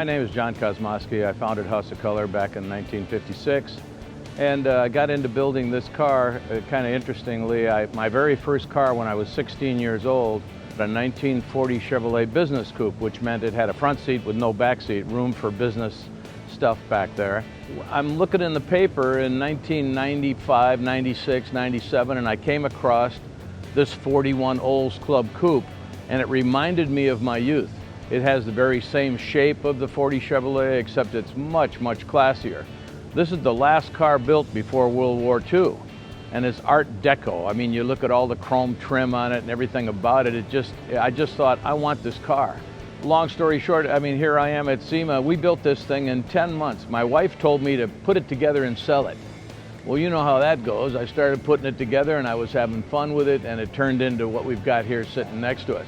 name is Jon Kosmoski. I founded House of Kolor back in 1956 and got into building this car. Kind of interestingly, my very first car when I was 16 years old, a 1940 Chevrolet Business Coupe, which meant it had a front seat with no back seat, room for business stuff back there. I'm looking in the paper in 1995, 96, 97, and I came across this 41 Olds Club Coupe, and it reminded me of my youth. It has the very same shape of the 40 Chevrolet, except it's much, much classier. This is the last car built before World War II, and it's Art Deco. I mean, you look at all the chrome trim on it and everything about it, I just thought, I want this car. Long story short, I mean, here I am at SEMA. We built this thing in 10 months. My wife told me to put it together and sell it. Well, you know how that goes. I started putting it together and I was having fun with it, and it turned into what we've got here sitting next to us.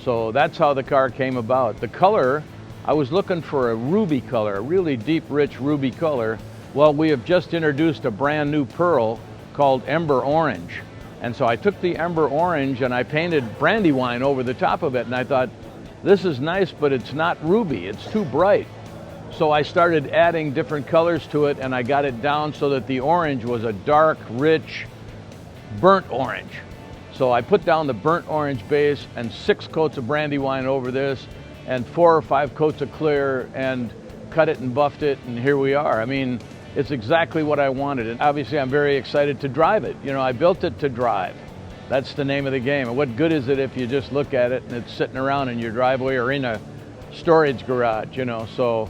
So that's how the car came about. The color, I was looking for a ruby color, a really deep, rich ruby color. Well, we have just introduced a brand new pearl called Ember Orange. And so I took the Ember Orange and I painted Brandywine over the top of it, and I thought, this is nice, but it's not ruby, it's too bright. So I started adding different colors to it, and I got it down so that the orange was a dark, rich, burnt orange. So I put down the burnt orange base and 6 coats of Brandywine over this and 4 or 5 coats of clear, and cut it and buffed it, and here we are. I mean, it's exactly what I wanted, and obviously I'm very excited to drive it. You know, I built it to drive. That's the name of the game. And what good is it if you just look at it and it's sitting around in your driveway or in a storage garage, you know? So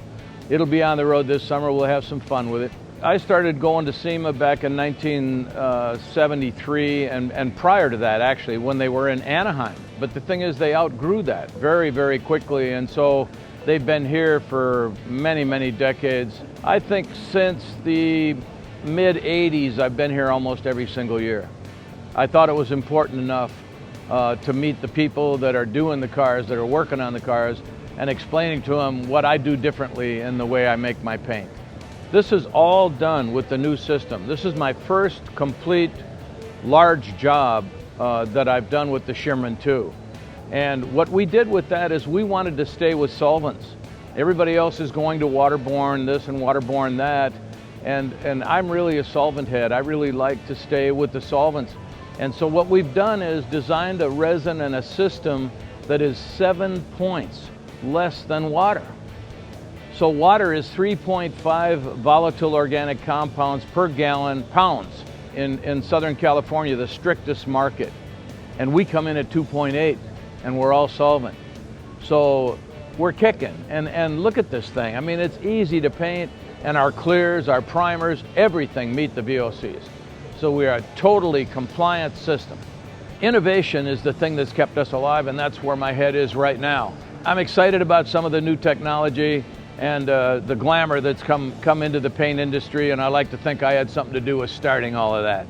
it'll be on the road this summer. We'll have some fun with it. I started going to SEMA back in 1973 and prior to that, actually, when they were in Anaheim. But the thing is, they outgrew that very, very quickly, and so they've been here for many, many decades. I think since the mid-'80s, I've been here almost every single year. I thought it was important enough to meet the people that are doing the cars, that are working on the cars, and explaining to them what I do differently in the way I make my paint. This is all done with the new system. This is my first complete large job that I've done with the Shimron 2. And what we did with that is we wanted to stay with solvents. Everybody else is going to waterborne this and waterborne that, and I'm really a solvent head. I really like to stay with the solvents. And so what we've done is designed a resin and a system that is 7 points less than water. So water is 3.5 volatile organic compounds per gallon pounds in Southern California, the strictest market. And we come in at 2.8, and we're all solvent. So we're kicking, and look at this thing. I mean, it's easy to paint, and our clears, our primers, everything meet the VOCs. So we are a totally compliant system. Innovation is the thing that's kept us alive, and that's where my head is right now. I'm excited about some of the new technology and the glamour that's come into the paint industry, and I like to think I had something to do with starting all of that.